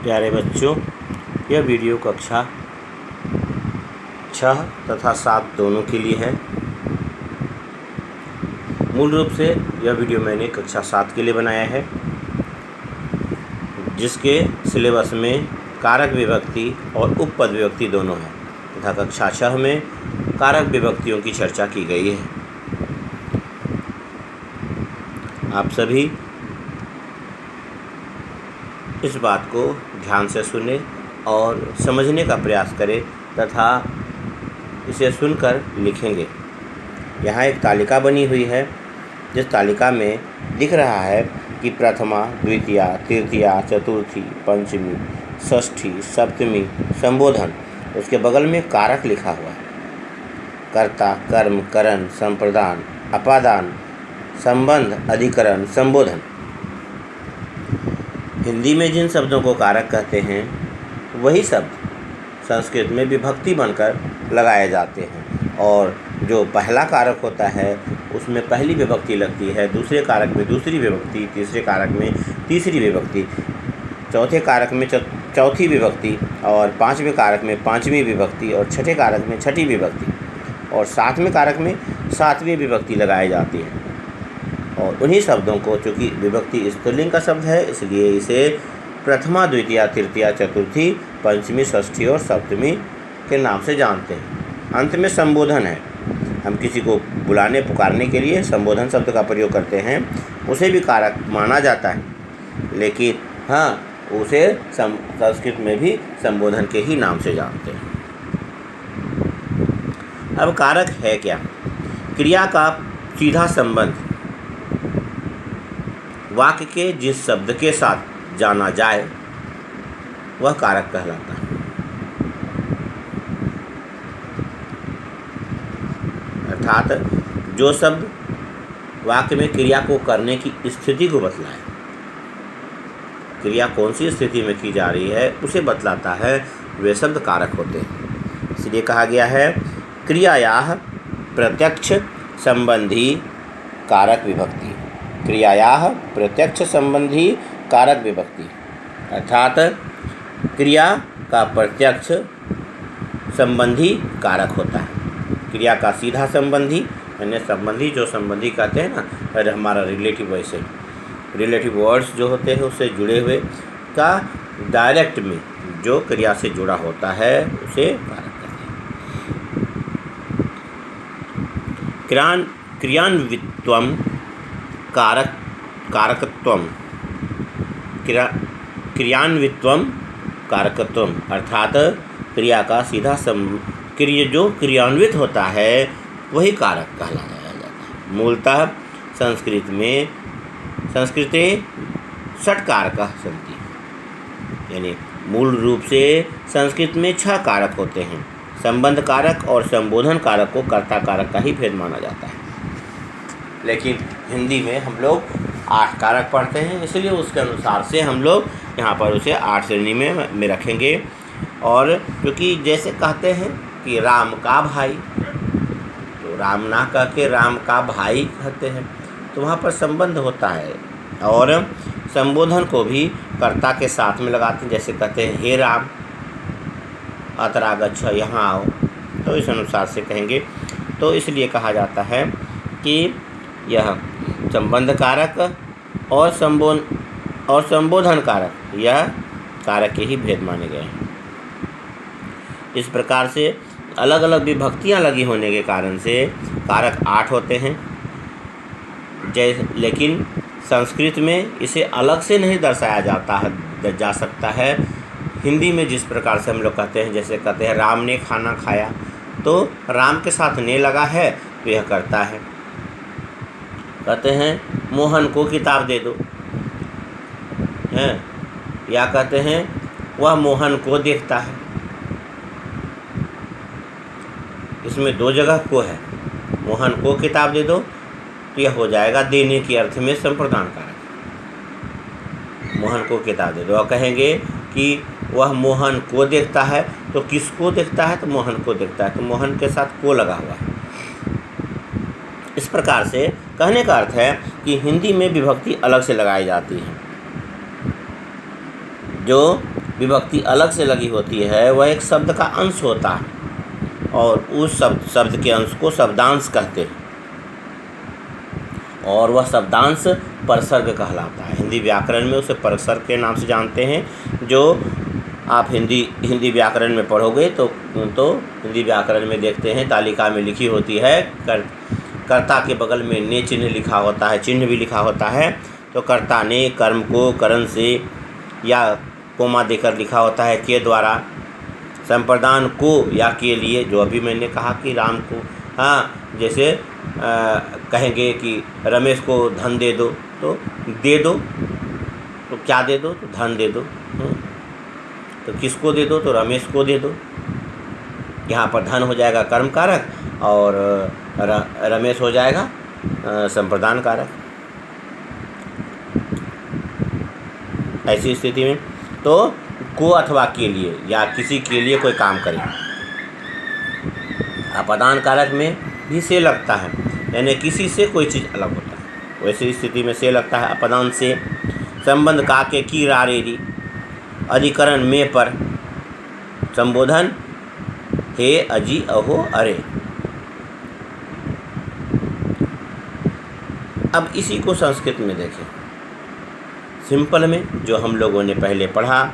प्यारे बच्चों, यह वीडियो कक्षा 6 तथा 7 दोनों के लिए है। मूल रूप से यह वीडियो मैंने कक्षा 7 के लिए बनाया है, जिसके सिलेबस में कारक विभक्ति और उपपद विभक्ति दोनों हैं तथा कक्षा 6 में कारक विभक्तियों की चर्चा की गई है। आप सभी इस बात को ध्यान से सुने और समझने का प्रयास करें तथा इसे सुनकर लिखेंगे। यहाँ एक तालिका बनी हुई है, जिस तालिका में दिख रहा है कि प्रथमा, द्वितीया, तृतीया, चतुर्थी, पंचमी, षष्ठी, सप्तमी, संबोधन। उसके बगल में कारक लिखा हुआ है। कर्ता, कर्म, करण, संप्रदान, अपादान, संबंध, अधिकरण, संबोधन। हिंदी में जिन शब्दों को कारक कहते हैं वही शब्द संस्कृत में विभक्ति बनकर लगाए जाते हैं, और जो पहला कारक होता है उसमें पहली विभक्ति लगती है, दूसरे कारक में दूसरी विभक्ति, तीसरे कारक में तीसरी विभक्ति, चौथे कारक में चौथी विभक्ति, और पांचवें कारक में पांचवीं विभक्ति, और छठे कारक में छठी विभक्ति, और सातवें कारक में सातवीं विभक्ति लगाई जाती है। और उन्हीं शब्दों को, चूँकि विभक्ति स्त्रीलिंग का शब्द है, इसलिए इसे प्रथमा, द्वितीया, तृतीया, चतुर्थी, पंचमी, षष्ठी और सप्तमी के नाम से जानते हैं। अंत में संबोधन है। हम किसी को बुलाने पुकारने के लिए संबोधन शब्द का प्रयोग करते हैं, उसे भी कारक माना जाता है, लेकिन हाँ, उसे संस्कृत में भी संबोधन के ही नाम से जानते हैं। अब कारक है क्या? क्रिया का सीधा संबंध वाक्य के जिस शब्द के साथ जाना जाए वह कारक कहलाता है। अर्थात जो शब्द वाक्य में क्रिया को करने की स्थिति को बतलाए, क्रिया कौन सी स्थिति में की जा रही है उसे बतलाता है, वे शब्द कारक होते हैं। इसलिए कहा गया है क्रियायाः प्रत्यक्ष संबंधी कारक विभक्ति। क्रियायाः प्रत्यक्ष संबंधी कारक विभक्ति, अर्थात क्रिया का प्रत्यक्ष संबंधी कारक होता है। क्रिया का सीधा संबंधी, यानी संबंधी, जो संबंधी कहते हैं ना, पहले हमारा रिलेटिव, वैसे रिलेटिव वर्ड्स जो होते हैं उससे जुड़े हुए का डायरेक्ट में जो क्रिया से जुड़ा होता है उसे कारक कहते हैं। क्रियान्वित्वम कारकत्वम, क्रियान्वित्वम कारकत्वम, अर्थात क्रिया का सीधा जो क्रियान्वित होता है वही कारक कहलाया जाता है। मूलतः संस्कृते षट् कारकाः सन्ति, यानी मूल रूप से संस्कृत में 6 कारक होते हैं। संबंध कारक और संबोधन कारक को कर्ता कारक का ही भेद माना जाता है, लेकिन हिंदी में हम लोग 8 कारक पढ़ते हैं, इसलिए उसके अनुसार से हम लोग यहाँ पर उसे 8 श्रेणी में रखेंगे। और क्योंकि जैसे कहते हैं कि राम का भाई, तो राम ना कह के राम का भाई कहते हैं, तो वहाँ पर संबंध होता है। और संबोधन को भी कर्ता के साथ में लगाते हैं, जैसे कहते हैं हे राम अत्र आगच्छ, यहाँ आओ, तो इस अनुसार से कहेंगे। तो इसलिए कहा जाता है कि यह संबंध कारक और संबोधन कारक, यह कारक के ही भेद माने गए हैं। इस प्रकार से अलग अलग विभक्तियाँ लगी होने के कारण से कारक 8 होते हैं। लेकिन संस्कृत में इसे अलग से नहीं दर्शाया जा सकता है। हिंदी में जिस प्रकार से हम लोग कहते हैं, जैसे कहते हैं राम ने खाना खाया, तो राम के साथ ने लगा है तो यह करता है। कहते हैं मोहन को किताब दे दो, हैं, या कहते हैं वह मोहन को देखता है। इसमें 2 जगह को है। मोहन को किताब दे दो तो यह हो जाएगा देने के अर्थ में संप्रदान कारक। मोहन को किताब दे दो, और कहेंगे कि वह मोहन को देखता है, तो किसको देखता है? तो मोहन को देखता है, तो मोहन के साथ को लगा हुआ है। इस प्रकार से कहने का अर्थ है कि हिंदी में विभक्ति अलग से लगाई जाती है। जो विभक्ति अलग से लगी होती है वह एक शब्द का अंश होता है और उस शब्द के अंश को शब्दांश कहते हैं और वह शब्दांश परसर्ग कहलाता है। हिंदी व्याकरण में उसे परसर्ग के नाम से जानते हैं। जो आप हिंदी व्याकरण में पढ़ोगे तो हिंदी व्याकरण में देखते हैं तालिका में लिखी होती है कर्ता के बगल में ने चिन्ह लिखा होता है, चिन्ह भी लिखा होता है। तो कर्ता ने कर्म को करण से या कोमा देकर लिखा होता है के द्वारा। संप्रदान को या के लिए, जो अभी मैंने कहा कि राम को, जैसे कहेंगे कि रमेश को धन दे दो तो दे दो, तो क्या दे दो, तो धन दे दो। तो किसको दे दो, तो रमेश को दे दो। यहाँ पर धन हो जाएगा कर्म कारक और रमेश हो जाएगा संप्रदान कारक। ऐसी स्थिति में तो को अथवा के लिए या किसी के लिए कोई काम करें। अपदान कारक में भी से लगता है, यानी किसी से कोई चीज़ अलग होता है। वैसी स्थिति में से लगता है अपदान से। संबंध का के की रारेरी अधिकरण में पर संबोधन हे अजी अहो अरे। अब इसी को संस्कृत में देखें। सिंपल में जो हम लोगों ने पहले पढ़ा,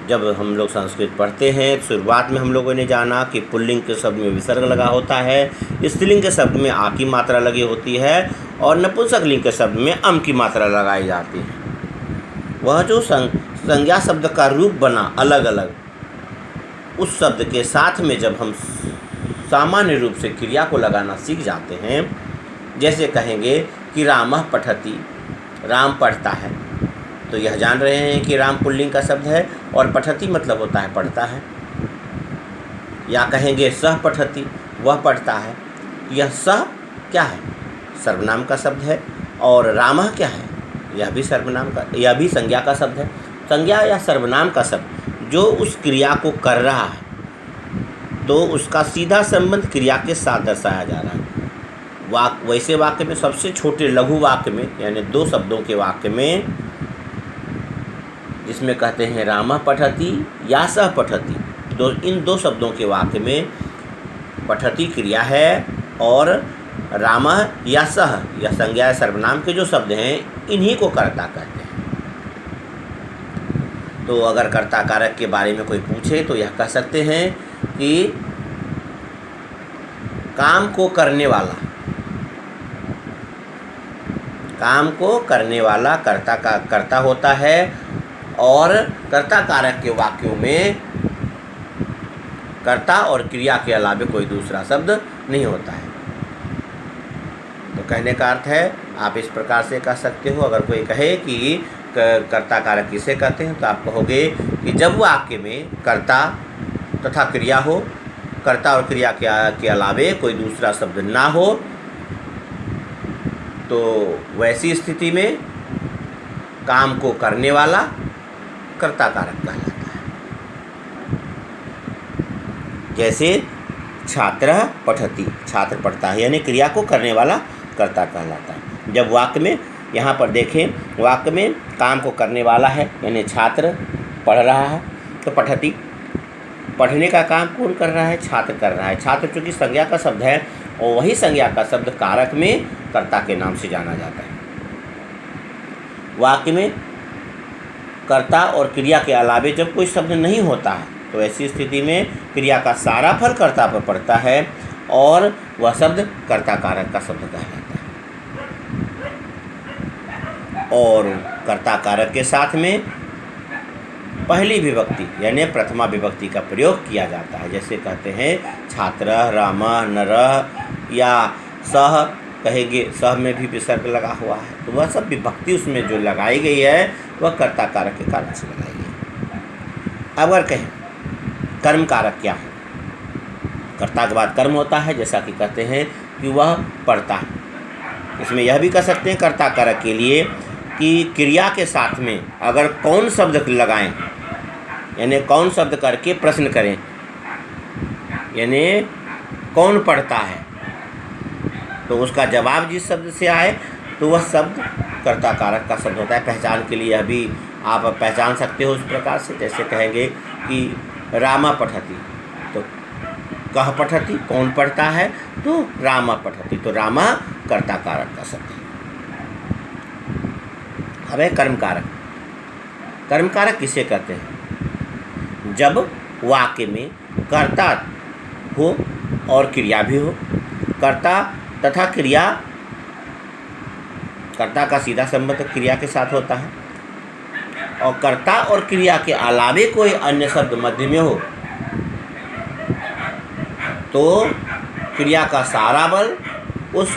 जब हम लोग संस्कृत पढ़ते हैं शुरुआत में हम लोगों ने जाना कि पुल्लिंग के शब्द में विसर्ग लगा होता है, स्त्रीलिंग के शब्द में आ की मात्रा लगी होती है और नपुंसक लिंग के शब्द में अम की मात्रा लगाई जाती है। वह जो संज्ञा शब्द का रूप बना अलग अलग, उस शब्द के साथ में जब हम सामान्य रूप से क्रिया को लगाना सीख जाते हैं, जैसे कहेंगे कि रामः पठति, राम पढ़ता है, तो यह जान रहे हैं कि राम पुल्लिंग का शब्द है और पठति मतलब होता है पढ़ता है। या कहेंगे सह पठति, वह पढ़ता है, यह सह क्या है, सर्वनाम का शब्द है और रामः क्या है, यह भी सर्वनाम का, यह भी संज्ञा का शब्द है। संज्ञा या सर्वनाम का शब्द जो उस क्रिया को कर रहा है तो उसका सीधा संबंध क्रिया के साथ दर्शाया जा रहा है। वैसे वाक्य में सबसे छोटे लघु वाक्य में, यानी 2 शब्दों के वाक्य में, जिसमें कहते हैं रामः पठति या सह पठति, तो इन 2 शब्दों के वाक्य में पठति क्रिया है और रामः या सह या संज्ञा या सर्वनाम के जो शब्द हैं इन्हीं को कर्ता कहते हैं। तो अगर कर्ता कारक के बारे में कोई पूछे तो यह कह सकते हैं कि काम को करने वाला, काम को करने वाला कर्ता होता है और कर्ता कारक के वाक्यों में कर्ता और क्रिया के अलावा कोई दूसरा शब्द नहीं होता है। तो कहने का अर्थ है आप इस प्रकार से कह सकते हो। अगर कोई कहे कि कर्ता कारक किसे कहते हैं तो आप कहोगे कि जब वाक्य में कर्ता तथा क्रिया हो, कर्ता और क्रिया के अलावे कोई दूसरा शब्द ना हो, तो वैसी स्थिति में काम को करने वाला कर्ता कारक कहलाता है। जैसे छात्र पठति, छात्र पढ़ता है, यानी क्रिया को करने वाला कर्ता कहलाता है। जब वाक्य में, यहाँ पर देखें, वाक्य में काम को करने वाला है यानी छात्र पढ़ रहा है तो पठति, पढ़ने का काम कौन कर रहा है, छात्र कर रहा है। छात्र चूँकि संज्ञा का शब्द है और वही संज्ञा का शब्द कारक में कर्ता के नाम से जाना जाता है। वाक्य में कर्ता और क्रिया के अलावे जब कोई शब्द नहीं होता है तो ऐसी स्थिति में क्रिया का सारा फल कर्ता पर पड़ता है और वह शब्द कर्ता कारक का शब्द कहलाता है। और कर्ता कारक के साथ में पहली विभक्ति यानी प्रथमा विभक्ति का प्रयोग किया जाता है। जैसे कहते हैं छात्रः, रामः, नरः, या सह कहेंगे, सह में भी विसर्ग लगा हुआ है, तो वह सब विभक्ति उसमें जो लगाई गई है वह कर्ता कारक के कारण से लगाई गई है। अगर कहें कर्म कारक क्या है, कर्ता के बाद कर्म होता है, जैसा कि कहते हैं कि वह पढ़ता है। इसमें यह भी कह सकते हैं कर्ता कारक के लिए कि क्रिया के साथ में अगर कौन शब्द लगाएं, यानी कौन शब्द करके प्रश्न करें, यानी कौन पढ़ता है, तो उसका जवाब जिस शब्द से आए तो वह शब्द कर्ता कारक का शब्द होता है। पहचान के लिए यह भी आप पहचान सकते हो उस प्रकार से। जैसे कहेंगे कि रामा पठति, तो कह पठति कौन पढ़ता है, तो रामा पठति, तो रामा कर्ता कारक का शब्द है। अब है कर्म कारक। कर्म कारक किसे कहते हैं? जब वाक्य में कर्ता हो और क्रिया भी हो। कर्ता तथा क्रिया, कर्ता का सीधा संबंध क्रिया के साथ होता है, और कर्ता और क्रिया के अलावे कोई अन्य शब्द मध्य में हो तो क्रिया का सारा बल उस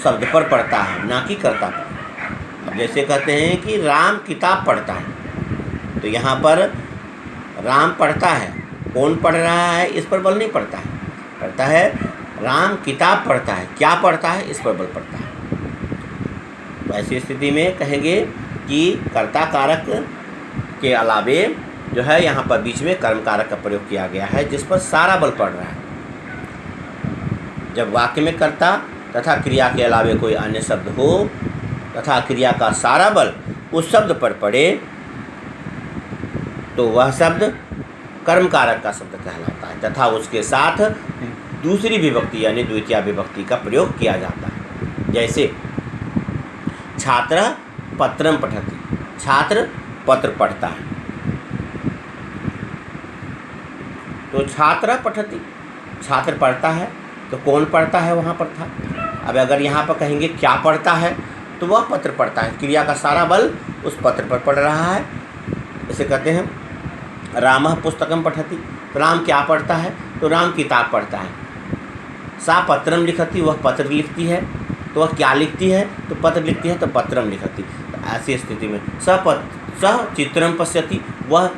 शब्द पर पड़ता है, ना कि कर्ता पर। अब जैसे कहते हैं कि राम किताब पढ़ता है, तो यहाँ पर राम पढ़ता है, कौन पढ़ रहा है इस पर बल नहीं पड़ता है, पड़ता है राम किताब पढ़ता है, क्या पढ़ता है इस पर बल पड़ता है। तो ऐसी स्थिति में कहेंगे कि कर्ता कारक के अलावे जो है यहाँ पर बीच में कर्म कारक का प्रयोग किया गया है, जिस पर सारा बल पड़ रहा है। जब वाक्य में कर्ता तथा क्रिया के अलावे कोई अन्य शब्द हो तथा क्रिया का सारा बल उस शब्द पर पड़े तो वह शब्द कर्म कारक का शब्द कहलाता है, तथा उसके साथ दूसरी विभक्ति यानी द्वितीय विभक्ति का प्रयोग किया जाता है। जैसे छात्र पत्रम पठति, छात्र पत्र पढ़ता है, तो छात्र पठति, छात्र पढ़ता है, तो कौन पढ़ता है वहाँ पर था। अब अगर यहाँ पर कहेंगे क्या पढ़ता है, तो वह पत्र पढ़ता है, क्रिया का सारा बल उस पत्र पर पड़ रहा है। इसे कहते हैं रामः पुस्तकम पठति, तो राम क्या पढ़ता है, तो राम किताब पढ़ता है। सा पत्रम लिखति, वह पत्र लिखती है, तो वह क्या लिखती है, तो पत्र लिखती है, तो पत्रम लिखति। तो ऐसी स्थिति में सह चित्रम पश्यति, वह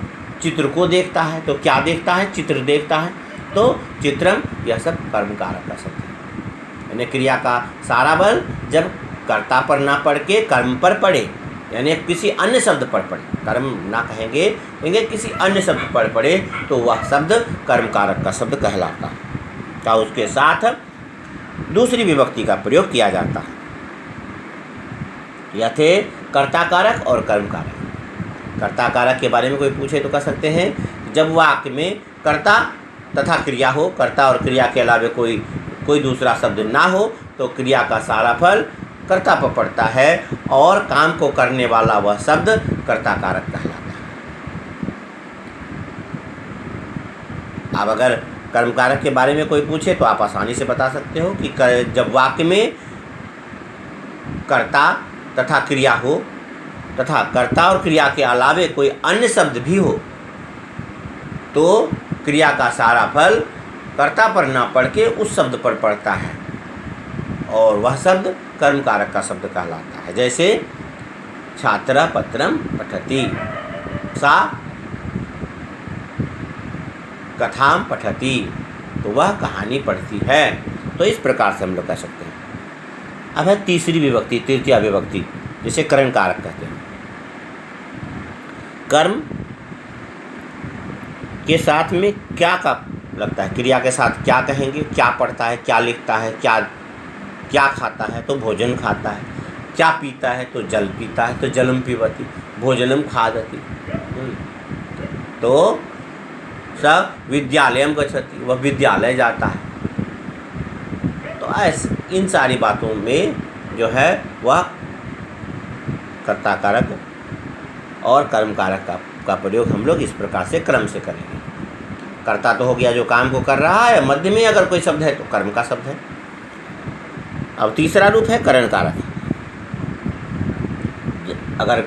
चित्र को देखता है, तो क्या देखता है, चित्र देखता है, तो चित्रम, यह सब कर्म कारक का शब्द है। यानी क्रिया का सारा बल जब कर्ता पर ना पढ़ के कर्म पर पड़े, यानी किसी अन्य शब्द पर पड़े, कर्म ना कहेंगे किसी अन्य शब्द पर पड़े, तो वह शब्द कर्म कारक का शब्द कहलाता है, का उसके साथ दूसरी विभक्ति का प्रयोग किया जाता है। यह थे कर्ता कारक और कर्म कारक। कर्ता कारक के बारे में कोई पूछे तो कह सकते हैं जब वाक्य में कर्ता तथा क्रिया हो, कर्ता और क्रिया के अलावे कोई दूसरा शब्द ना हो, तो क्रिया का सारा फल कर्ता पर पड़ता है और काम को करने वाला वह शब्द कर्ता कारक कहलाता है। अब अगर कर्म कारक के बारे में कोई पूछे तो आप आसानी से बता सकते हो कि जब वाक्य में कर्ता तथा क्रिया हो तथा कर्ता और क्रिया के अलावे कोई अन्य शब्द भी हो, तो क्रिया का सारा फल कर्ता पर ना पढ़ के उस शब्द पर पड़ता है और वह शब्द कर्म कारक का शब्द कहलाता है। जैसे छात्र पत्रम पठति, सा कथाम पठति, तो वह कहानी पढ़ती है। तो इस प्रकार से हम लोग कह सकते हैं। अब है तीसरी विभक्ति, तृतीय विभक्ति, जिसे करण कारक कहते हैं। कर्म के साथ में क्या का लगता है, क्रिया के साथ क्या कहेंगे, क्या पढ़ता है, क्या लिखता है, क्या खाता है, तो भोजन खाता है, क्या पीता है, तो जल पीता है, तो जलम पीबती, भोजनम खादति। तो स विद्यालयम गच्छति, वह विद्यालय जाता है। तो ऐसे इन सारी बातों में जो है वह कर्ता कारक और कर्म कारक का प्रयोग हम लोग इस प्रकार से क्रम से करेंगे। कर्ता तो हो गया जो काम को कर रहा है, मध्य में अगर कोई शब्द है तो कर्म का शब्द है। अब तीसरा रूप है करण कारक। अगर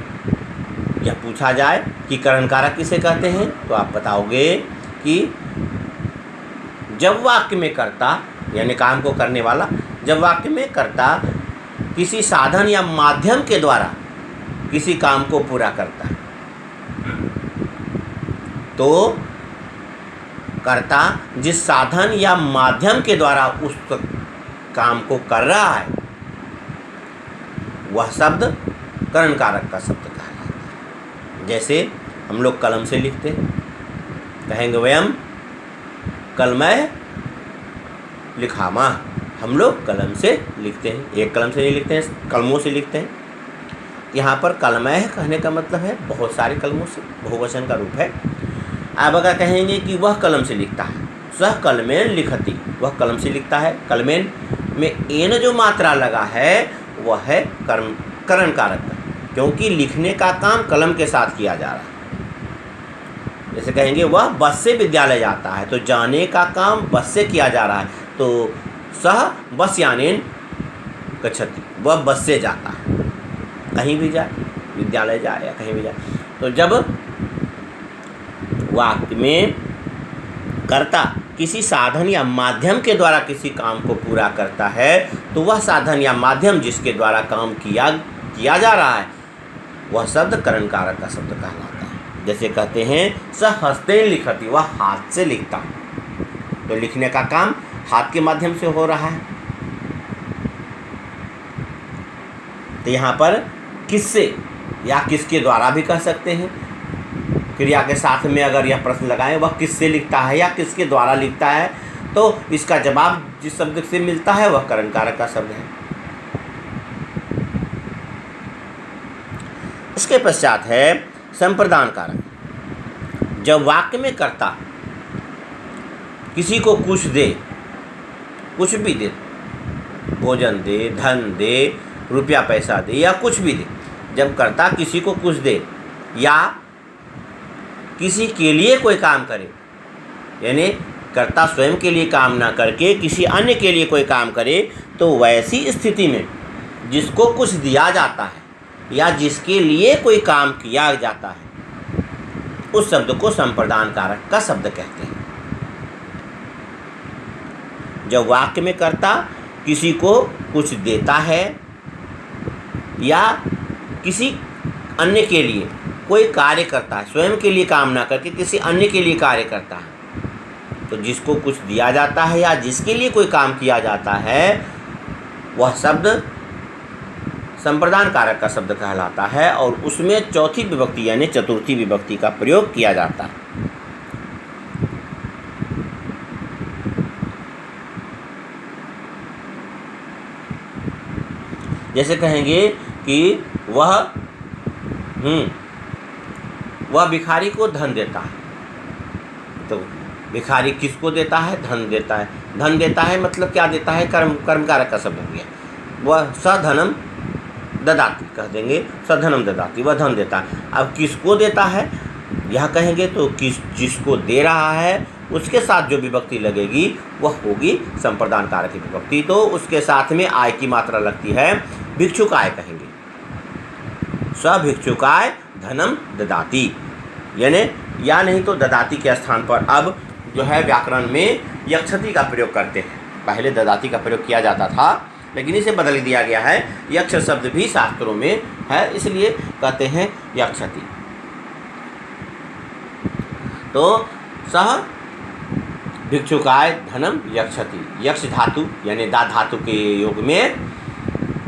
यह पूछा जाए कि करण कारक किसे कहते हैं, तो आप बताओगे कि जब वाक्य में कर्ता यानी काम को करने वाला, जब वाक्य में कर्ता किसी साधन या माध्यम के द्वारा किसी काम को पूरा करता है, तो कर्ता जिस साधन या माध्यम के द्वारा उस काम को कर रहा है, वह शब्द करण कारक का शब्द कहलाता है। जैसे हम लोग कलम से लिखते हैं, कहेंगे वयम कलमय लिखामा, हम लोग कलम से लिखते हैं, एक कलम से नहीं लिखते हैं, कलमों से लिखते हैं। यहाँ पर कलमय कहने का मतलब है बहुत सारे कलमों से, बहुवचन का रूप है। अब अगर कहेंगे कि वह कलम से लिखता है, सह कलमेन लिखति, वह कलम से लिखता है। कलमेन में एन जो मात्रा लगा है वह है करण कारक का, क्योंकि लिखने का काम कलम के साथ किया जा रहा है। जैसे कहेंगे वह बस से विद्यालय जाता है, तो जाने का काम बस से किया जा रहा है, तो सह बस यानेन गच्छति, वह बस से जाता है, कहीं भी जाए, विद्यालय जाए या कहीं भी जाए। तो जब वाक्य में कर्ता किसी साधन या माध्यम के द्वारा किसी काम को पूरा करता है, तो वह साधन या माध्यम जिसके द्वारा काम किया जा रहा है वह शब्द करण कारक का शब्द कहलाता है। जैसे कहते हैं स हस्तेन लिखति, वह हाथ से लिखता है, तो लिखने का काम हाथ के माध्यम से हो रहा है। तो यहाँ पर किससे या किसके द्वारा भी कह सकते हैं। क्रिया के साथ में अगर यह प्रश्न लगाएं वह किससे लिखता है या किसके द्वारा लिखता है, तो इसका जवाब जिस शब्द से मिलता है वह करण कारक का शब्द है। इसके पश्चात है संप्रदान कारक। जब वाक्य में कर्ता किसी को कुछ दे, कुछ भी दे, भोजन दे, धन दे, रुपया पैसा दे या कुछ भी दे, जब कर्ता किसी को कुछ दे या किसी के लिए कोई काम करे, यानी कर्ता स्वयं के लिए काम ना करके किसी अन्य के लिए कोई काम करे, तो वैसी स्थिति में जिसको कुछ दिया जाता है या जिसके लिए कोई काम किया जाता है उस शब्द को संप्रदान कारक का शब्द कहते हैं। जब वाक्य में कर्ता किसी को कुछ देता है या किसी अन्य के लिए कोई कार्य करता है, स्वयं के लिए काम ना करके किसी अन्य के लिए कार्य करता है, तो जिसको कुछ दिया जाता है या जिसके लिए कोई काम किया जाता है वह शब्द संप्रदान कारक का शब्द कहलाता है, और उसमें चौथी विभक्ति यानी चतुर्थी विभक्ति का प्रयोग किया जाता है। जैसे कहेंगे कि वह भिखारी को धन देता है, तो भिखारी किसको देता है? धन देता है। धन देता है मतलब क्या देता है? कर्म कारक का शब्द हो गया। वह सधनम ददाती कह देंगे, सधनम ददाती, वह धन देता है। अब किसको देता है यह कहेंगे तो जिसको दे रहा है उसके साथ जो विभक्ति लगेगी वह होगी संप्रदान कारक की विभक्ति, तो उसके साथ में आय की मात्रा लगती है, भिक्षुकाय कहेंगे। स भिक्षुकाय धनम ददाती, यानी या नहीं तो ददाती के स्थान पर अब जो है व्याकरण में यक्षति का प्रयोग करते हैं। पहले ददाती का प्रयोग किया जाता था लेकिन इसे बदल दिया गया है। यक्ष शब्द भी शास्त्रों में है, इसलिए कहते हैं यक्षति। तो सह भिक्षुकाय धनम यक्षति, यक्ष धातु यानी दा धातु के योग में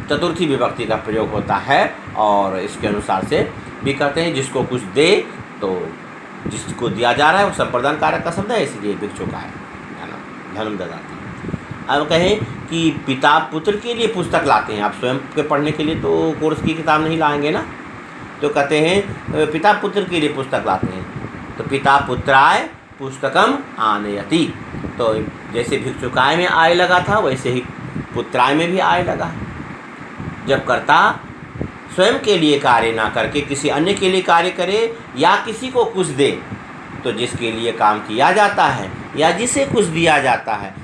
चतुर्थी विभक्ति का प्रयोग होता है, और इसके अनुसार से भी कहते हैं जिसको कुछ दे, तो जिसको दिया जा रहा है वो संप्रदान कारक का शब्द है, इसलिए भिक्षुकाय धनम ददाती। अब कहें कि पिता पुत्र के लिए पुस्तक लाते हैं, आप स्वयं के पढ़ने के लिए तो कोर्स की किताब नहीं लाएंगे ना, तो कहते हैं पिता पुत्र के लिए पुस्तक लाते हैं, तो पिता पुत्राय पुस्तकम आनयति। तो जैसे भिक्षुकाय में आय लगा था वैसे ही पुत्राय में भी आय लगा। जब कर्ता स्वयं के लिए कार्य ना करके किसी अन्य के लिए कार्य करे या किसी को कुछ दे, तो जिसके लिए काम किया जाता है या जिसे कुछ दिया जाता है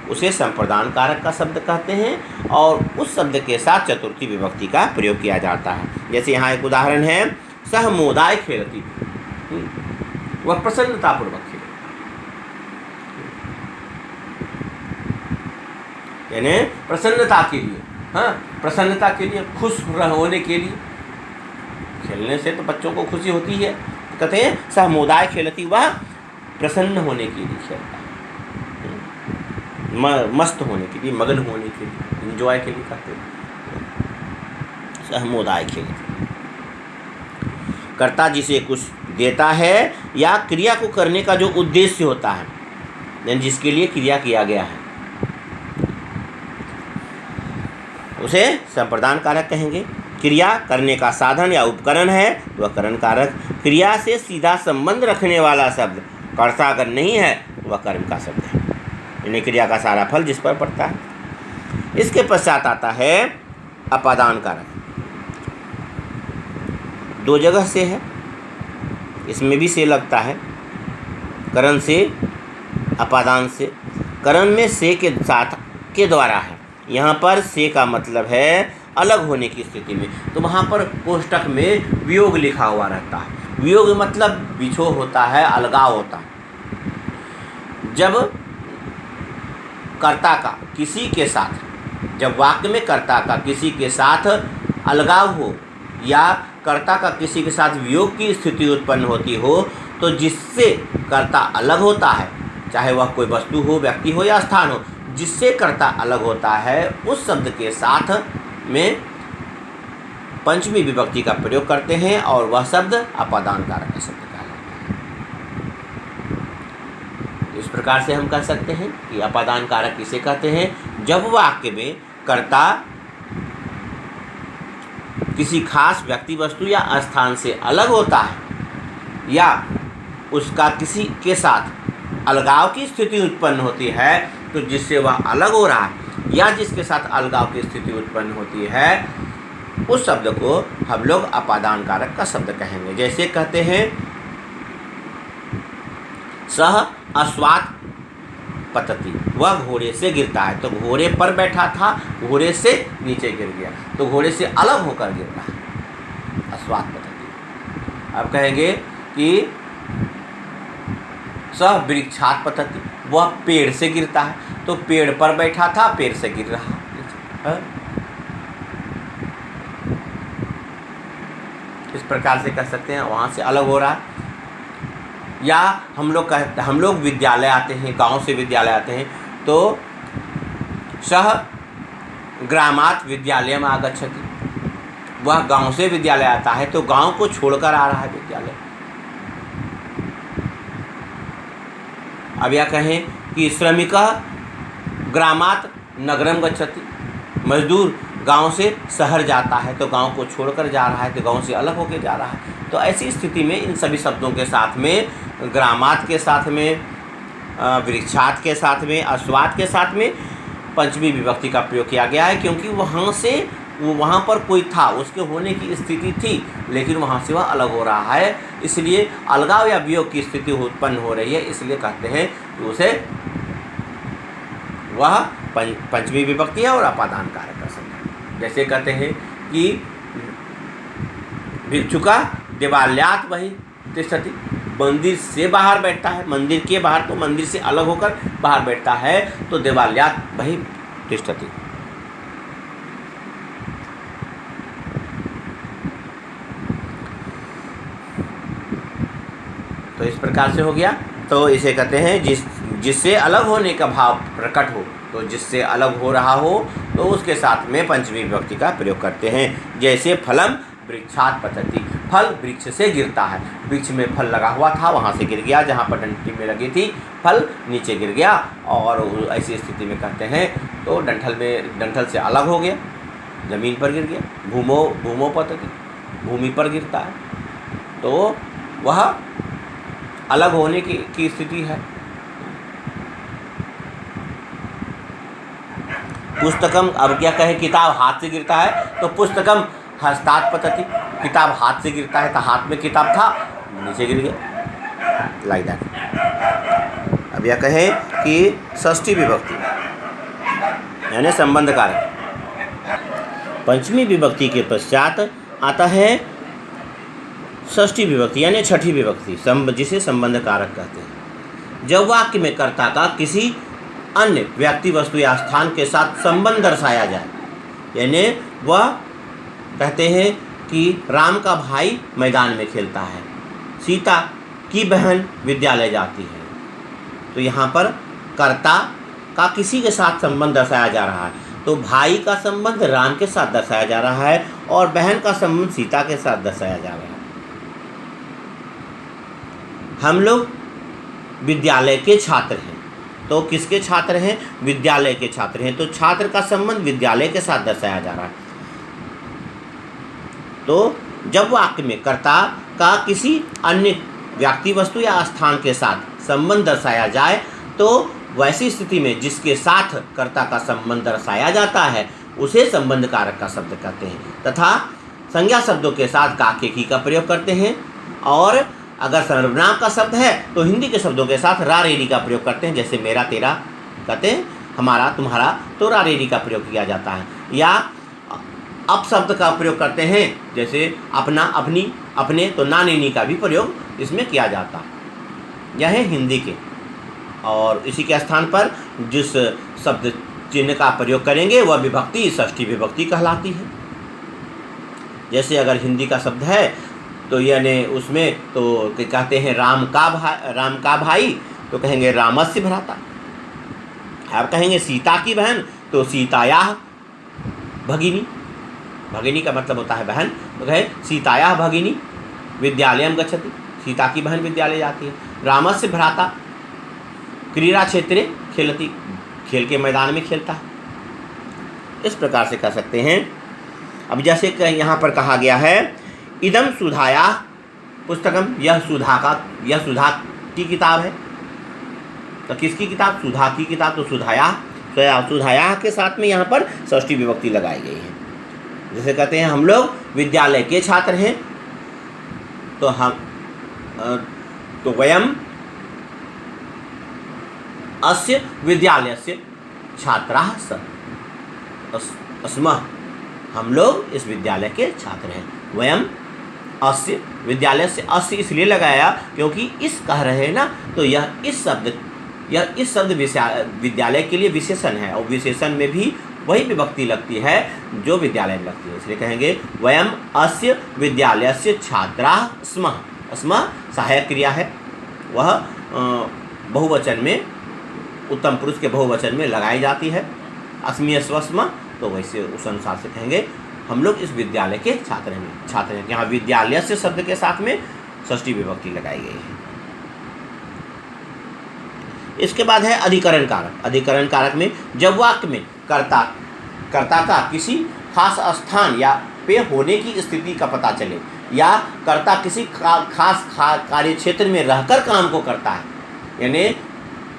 उसे संप्रदान कारक का शब्द कहते हैं, और उस शब्द के साथ चतुर्थी विभक्ति का प्रयोग किया जाता है। जैसे यहाँ एक उदाहरण है, सह मोदाय खेलती, वह प्रसन्नतापूर्वक खेले, यानी प्रसन्नता के लिए, हाँ प्रसन्नता के लिए, खुश होने के लिए। खेलने से तो बच्चों को खुशी होती है, तो कहते हैं सह मोदाय खेलती, वह प्रसन्न होने के लिए खेलता है, मस्त होने के लिए, मगन होने के लिए, एंजॉय के लिए कहते हैं सह मोदाय खेलती। कर्ता जिसे कुछ देता है या क्रिया को करने का जो उद्देश्य होता है, यानी जिसके लिए क्रिया किया गया है, उसे संप्रदान कारक कहेंगे। क्रिया करने का साधन या उपकरण है तो वह करण कारक। क्रिया से सीधा संबंध रखने वाला शब्द कर्ता अगर नहीं है तो वह कर्म का शब्द है, यानी क्रिया का सारा फल जिस पर पड़ता है। इसके पश्चात आता है अपादान कारक। दो जगह से है, इसमें भी से लगता है, करण से, अपादान से। करण में से के साथ के द्वारा है। यहाँ पर से का मतलब है अलग होने की स्थिति में, तो वहाँ पर कोष्टक में वियोग लिखा हुआ रहता है। वियोग मतलब बिछोह होता है, अलगाव होता है। जब कर्ता का किसी के साथ, जब वाक्य में कर्ता का किसी के साथ अलगाव हो या कर्ता का किसी के साथ वियोग की स्थिति उत्पन्न होती हो, तो जिससे कर्ता अलग होता है, चाहे वह कोई वस्तु हो, व्यक्ति हो या स्थान हो, जिससे कर्ता अलग होता है, उस शब्द के साथ में पंचमी विभक्ति का प्रयोग करते हैं और वह शब्द अपादान कारक शब्द कहलाता है। इस प्रकार से हम कह सकते हैं कि अपादान कारक किसे कहते हैं? जब वाक्य में कर्ता किसी खास व्यक्ति, वस्तु या स्थान से अलग होता है या उसका किसी के साथ अलगाव की स्थिति उत्पन्न होती है, तो जिससे वह अलग हो रहा है या जिसके साथ अलगाव की स्थिति उत्पन्न होती है, उस शब्द को हम लोग अपादान कारक का शब्द कहेंगे। जैसे कहते हैं सह अश्वात् पतति, वह घोड़े से गिरता है, तो घोड़े पर बैठा था, घोड़े से नीचे गिर गया, तो घोड़े से अलग होकर गिरता है, अश्वात् पतति। अब कहेंगे कि सह वृक्षात् पतति, वह पेड़ से गिरता है, तो पेड़ पर बैठा था, पेड़ से गिर रहा है। इस प्रकार से कह सकते हैं, वहाँ से अलग हो रहा है। या हम लोग विद्यालय आते हैं, गांव से विद्यालय आते हैं, तो सह ग्रामात् विद्यालयम् आगच्छति, वह गांव से विद्यालय आता है, तो गांव को छोड़कर आ रहा है विद्यालय। अब यह कहें कि श्रमिकः ग्रामात् नगरम गच्छति, मजदूर गांव से शहर जाता है, तो गांव को छोड़कर जा रहा है, तो गांव से अलग होकर जा रहा है। तो ऐसी स्थिति में इन सभी शब्दों के साथ में, ग्रामात् के साथ में, वृक्षात् के साथ में, अश्वात् के साथ में पंचमी विभक्ति का प्रयोग किया गया है, क्योंकि वहाँ पर कोई था, उसके होने की स्थिति थी, लेकिन वहाँ से वह अलग हो रहा है, इसलिए अलगाव या वियोग की स्थिति उत्पन्न हो रही है, इसलिए कहते हैं कि उसे वह पंचमी विभक्ति है और अपादान कारक का शब्द है। जैसे कहते हैं कि भिक्षुका देवालयात् बहिः तिष्ठति, मंदिर से बाहर बैठता है, मंदिर के बाहर, तो मंदिर से अलग होकर बाहर बैठता है, तो देवालयात् बहिः तिष्ठति। तो इस प्रकार से हो गया। तो इसे कहते हैं जिससे अलग होने का भाव प्रकट हो, तो जिससे अलग हो रहा हो, तो उसके साथ में पंचमी विभक्ति का प्रयोग करते हैं। जैसे फलम वृक्षात् पतति, फल वृक्ष से गिरता है, वृक्ष में फल लगा हुआ था, वहाँ से गिर गया, जहाँ पर डंठी में लगी थी, फल नीचे गिर गया, और ऐसी स्थिति में कहते हैं तो डंठल से अलग हो गया, ज़मीन पर गिर गया। भूमो पतति, भूमि पर गिरता है, तो वह अलग होने की स्थिति है। पुस्तकम, अब क्या कहे, किताब हाथ से गिरता है, तो पुस्तकम हस्तात् पतति, किताब हाथ से गिरता है, तो हाथ में किताब था, नीचे गिर गया, लाइक दैट। अब यह कहे कि षष्ठी विभक्ति यानी संबंध कारक। पंचमी विभक्ति के पश्चात आता है षष्ठी विभक्ति यानी छठी विभक्ति, जिसे संबंध कारक कहते हैं। जब वाक्य में कर्ता का किसी अन्य व्यक्ति, वस्तु या स्थान के साथ संबंध दर्शाया जाए, यानी वह कहते हैं कि राम का भाई मैदान में खेलता है, सीता की बहन विद्यालय जाती है, तो यहाँ पर कर्ता का किसी के साथ संबंध दर्शाया जा रहा है, तो भाई का संबंध राम के साथ दर्शाया जा रहा है और बहन का संबंध सीता के साथ दर्शाया जा रहा है। हम लोग विद्यालय के छात्र हैं, तो किसके छात्र हैं? विद्यालय के छात्र हैं, तो छात्र का संबंध विद्यालय के साथ दर्शाया जा रहा है। तो जब वाक्य में कर्ता का किसी अन्य व्यक्ति, वस्तु या स्थान के साथ संबंध दर्शाया जाए तो वैसी स्थिति में जिसके साथ कर्ता का संबंध दर्शाया जाता है उसे संबंध कारक का शब्द कहते हैं। तथा संज्ञा शब्दों के साथ का, के, की का प्रयोग करते हैं। और अगर सर्वनाम का शब्द है तो हिंदी के शब्दों के साथ रा रेरी का प्रयोग करते हैं। जैसे मेरा तेरा कहते हैं, हमारा तुम्हारा, तो रा रेरी का प्रयोग किया जाता है। या अप शब्द का प्रयोग करते हैं, जैसे अपना, अपनी, अपने, तो ना नैनी का भी प्रयोग इसमें किया जाता है। यह है हिंदी के। और इसी के स्थान पर जिस शब्द चिन्ह का प्रयोग करेंगे वह विभक्ति षष्ठी विभक्ति कहलाती है। जैसे अगर हिंदी का शब्द है तो यानी उसमें तो कहते हैं राम का भाई, तो कहेंगे रामस्य भ्राता। आप कहेंगे सीता की बहन, तो सीतायाः भगिनी। भगिनी का मतलब होता है बहन, तो कहे सीतायाः भगिनी विद्यालयं गच्छति, सीता की बहन विद्यालय जाती है। रामस्य भ्राता क्रीड़ा क्षेत्रे खेलती, खेल के मैदान में खेलता है। इस प्रकार से कह सकते हैं। अब जैसे यहाँ पर कहा गया है इदम सुधाया पुस्तकम, यह सुधा की किताब है। तो किसकी किताब? सुधा की किताब। तो सुधाया के साथ में यहाँ पर षष्ठी विभक्ति लगाई गई है। जैसे कहते हैं हम लोग विद्यालय के छात्र हैं, तो वयम अस्य विद्यालयस्य छात्राः स्मः, हम लोग इस विद्यालय के छात्र हैं। वयम अस्य विद्यालय से, अस्य इसलिए लगाया क्योंकि इस कह रहे हैं ना, तो यह इस शब्द विद्यालय के लिए विशेषण है, और विशेषण में भी वही विभक्ति लगती है जो विद्यालय में लगती है। इसलिए कहेंगे वयम अस्य विद्यालयस्य छात्राः स्मः। स्मः सहायक क्रिया है, वह बहुवचन में, उत्तम पुरुष के बहुवचन में लगाई जाती है। अस्मि स्वस्म, तो वैसे उस अनुसार से कहेंगे हम लोग इस विद्यालय के छात्र हैं। यहाँ विद्यालय से शब्द के साथ में षष्ठी विभक्ति लगाई गई है। इसके बाद है अधिकरण कारक। अधिकरण कारक में जब वाक्य में कर्ता का किसी खास स्थान या पे होने की स्थिति का पता चले, या कर्ता किसी खास कार्य क्षेत्र में रहकर काम को करता है, यानी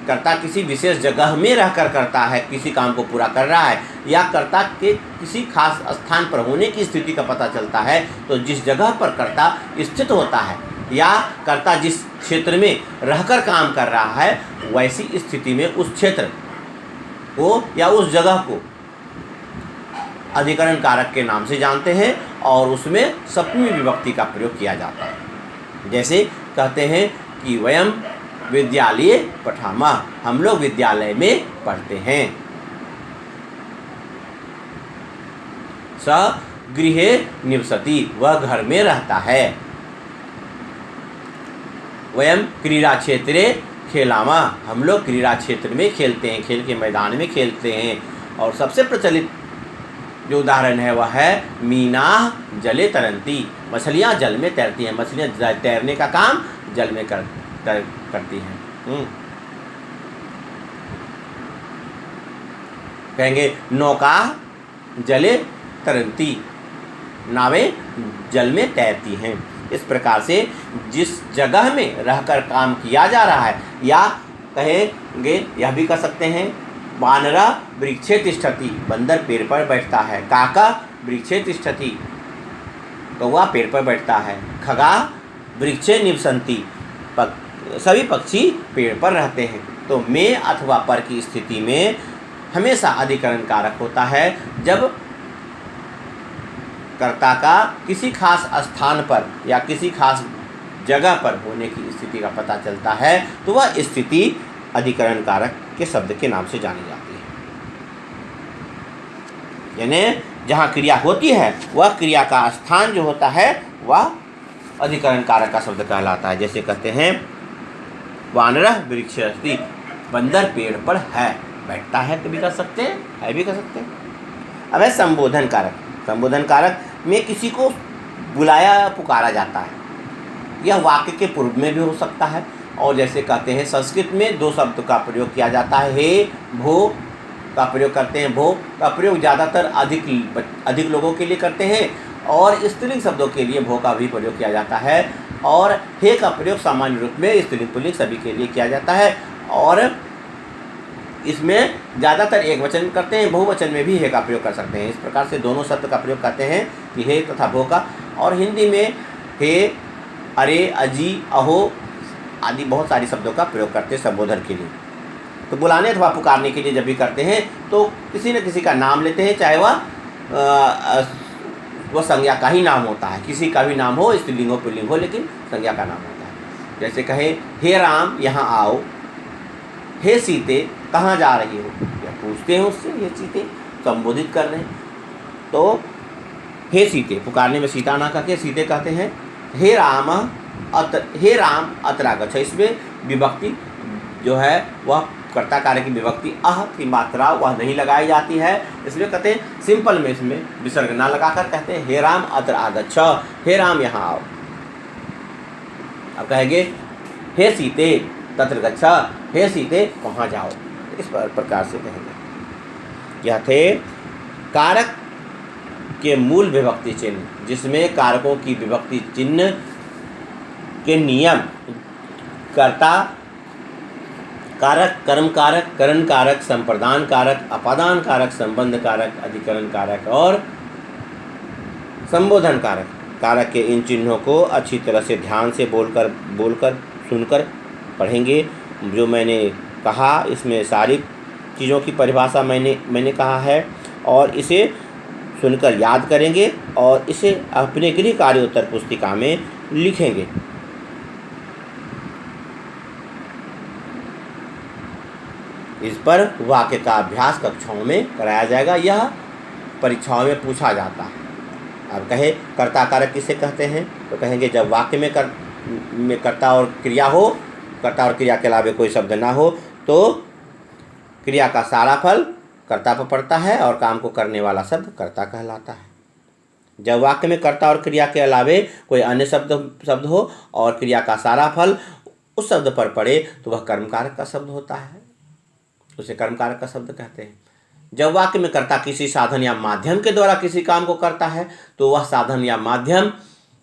कर्ता किसी विशेष जगह में रहकर करता है, किसी काम को पूरा कर रहा है, या कर्ता के किसी खास स्थान पर होने की स्थिति का पता चलता है, तो जिस जगह पर कर्ता स्थित होता है या कर्ता जिस क्षेत्र में रहकर काम कर रहा है, वैसी स्थिति में उस क्षेत्र को या उस जगह को अधिकरण कारक के नाम से जानते हैं, और उसमें सप्तमी विभक्ति का प्रयोग किया जाता है। जैसे कहते हैं कि वयम विद्यालये पठामः, हम लोग विद्यालय में पढ़ते हैं। स गृहे निवसति, वह घर में रहता है। वयम क्रीड़ा क्षेत्रे खेलामः, हम लोग क्रीड़ा क्षेत्र में खेलते हैं, खेल के मैदान में खेलते हैं। और सबसे प्रचलित जो उदाहरण है वह है मीनाः जले तरन्ति, मछलियाँ जल में तैरती हैं। मछलियाँ तैरने का काम जल में करती हैं। कहेंगे नौकाः जले तरन्ति, नावें जल में तैरती हैं। इस प्रकार से जिस जगह में रहकर काम किया जा रहा है, या कहेंगे यह भी कह सकते हैं वानरा वृक्षे तिष्ठति, बंदर पेड़ पर बैठता है। काका वृक्षे तिष्ठति, कौवा पेड़ पर बैठता है। खगाः वृक्षे निवसन्ति, सभी पक्षी पेड़ पर रहते हैं। तो में अथवा पर की स्थिति में हमेशा अधिकरण कारक होता है। जब कर्ता का किसी खास स्थान पर या किसी खास जगह पर होने की स्थिति का पता चलता है, तो वह स्थिति अधिकरण कारक के शब्द के नाम से जानी जाती है। यानी जहाँ क्रिया होती है वह क्रिया का स्थान जो होता है वह अधिकरण कारक का शब्द कहलाता है। जैसे कहते हैं वानरः वृक्षे अस्ति, बंदर पेड़ पर है, बैठता है, कभी कह सकते हैं, है भी कह सकते हैं। अब है संबोधन कारक। संबोधन कारक में किसी को बुलाया पुकारा जाता है, यह वाक्य के पूर्व में भी हो सकता है। और जैसे कहते हैं संस्कृत में दो शब्द का प्रयोग किया जाता है, हे भो का प्रयोग करते हैं। भो का प्रयोग ज़्यादातर अधिक लोगों के लिए करते हैं, और स्त्रीलिंग शब्दों के लिए भो का भी प्रयोग किया जाता है, और हे का प्रयोग सामान्य रूप में स्त्रीलिंग पुल्लिंग सभी के लिए किया जाता है, और इसमें ज़्यादातर एक वचन करते हैं, बहुवचन में भी हे का प्रयोग कर सकते हैं। इस प्रकार से दोनों शब्द का प्रयोग करते हैं कि हे तथा भो का। और हिंदी में हे, अरे, अजी, अहो आदि बहुत सारी शब्दों का प्रयोग करते हैं संबोधन के लिए। तो बुलाने अथवा पुकारने के लिए जब भी करते हैं तो किसी न किसी का नाम लेते हैं, चाहे वह संज्ञा का ही नाम होता है, किसी का भी नाम हो, स्त्रीलिंग हो पुल्लिंग हो, लेकिन संज्ञा का नाम होता है। जैसे कहे हे राम यहाँ आओ, हे सीते कहाँ जा रही हो, या पूछते हैं उससे, हे सीते संबोधित कर रहे हैं। तो हे सीते पुकारने में सीता ना कहते सीते कहते हैं। हे राम अत्र आगच्छ, इसमें विभक्ति जो है वह कर्ता कार्य की विभक्ति अह की मात्रा वह नहीं लगाई जाती है, इसलिए कहते हैं सिंपल में इसमें विसर्ग ना लगाकर कहते हैं हे राम अत्र आगच्छ, हे राम यहाँ आओ। अब कहेंगे हे सीते तत्र गच्छ, हे सीते वहाँ जाओ, इस प्रकार से कहेंगे। यह थे कारक के मूल विभक्ति चिन्ह, जिसमें कारकों की विभक्ति चिन्ह के नियम कर्ता कारक, कर्म कारक, करण कारक, संप्रदान कारक, अपादान कारक, संबंध कारक, अधिकरण कारक और संबोधन कारक। कारक के इन चिन्हों को अच्छी तरह से ध्यान से बोलकर सुनकर पढ़ेंगे। जो मैंने कहा इसमें सारी चीज़ों की परिभाषा मैंने कहा है, और इसे सुनकर याद करेंगे और इसे अपने गृह कार्य उत्तर पुस्तिका में लिखेंगे। इस पर वाक्य का अभ्यास कक्षाओं में कराया जाएगा, यह परीक्षाओं में पूछा जाता है। अब कहे कर्ता कारक किसे कहते हैं, तो कहेंगे जब वाक्य में कर्ता और क्रिया हो, कर्ता और क्रिया के अलावा कोई शब्द ना हो, तो क्रिया का सारा फल कर्ता पर पड़ता है और काम को करने वाला शब्द कर्ता कहलाता है। जब वाक्य में कर्ता और क्रिया के अलावे कोई अन्य शब्द हो और क्रिया का सारा फल उस शब्द पर पड़े तो वह कर्मकारक का शब्द होता है, उसे कर्मकारक का शब्द कहते हैं। जब वाक्य में कर्ता किसी साधन या माध्यम के द्वारा किसी काम को करता है तो वह साधन या माध्यम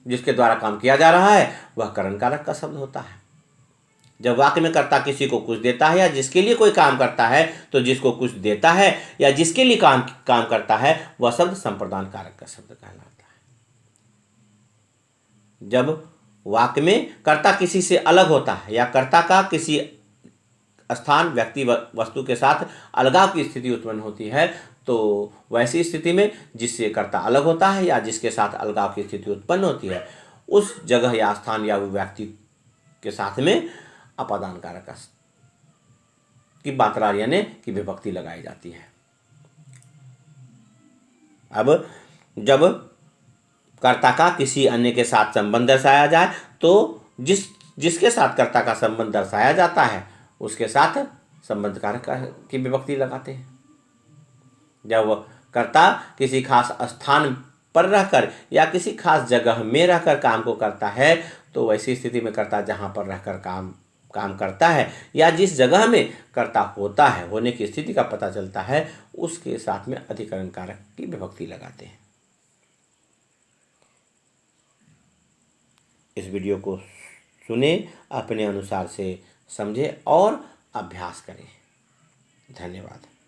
जिसके द्वारा काम किया जा रहा है वह कर्मकारक का शब्द होता है। जब वाक्य में कर्ता किसी को कुछ देता है या जिसके लिए कोई काम करता है तो जिसको कुछ देता है या जिसके लिए काम करता है वह शब्द संप्रदान कारक का शब्द कहलाता है। जब वाक्य में कर्ता किसी से अलग होता है या कर्ता का किसी स्थान, व्यक्ति, वस्तु के साथ अलगाव की स्थिति उत्पन्न होती है तो वैसी स्थिति में जिससे कर्ता अलग होता है या जिसके साथ अलगाव की स्थिति उत्पन्न होती है उस जगह या स्थान या व्यक्ति के साथ में अपादान कारक की मात्रा यानी कि विभक्ति लगाई जाती है। अब जब कर्ता का किसी अन्य के साथ संबंध दर्शाया जाए तो जिसके साथ कर्ता का संबंध दर्शाया जाता है उसके साथ संबंध कारक की विभक्ति लगाते हैं। जब कर्ता किसी खास स्थान पर रहकर या किसी खास जगह में रहकर काम को करता है तो वैसी स्थिति में कर्ता जहाँ पर रहकर काम करता है या जिस जगह में कर्ता होता है होने की स्थिति का पता चलता है उसके साथ में अधिकरण कारक की विभक्ति लगाते हैं। इस वीडियो को सुने, अपने अनुसार से समझें और अभ्यास करें। धन्यवाद।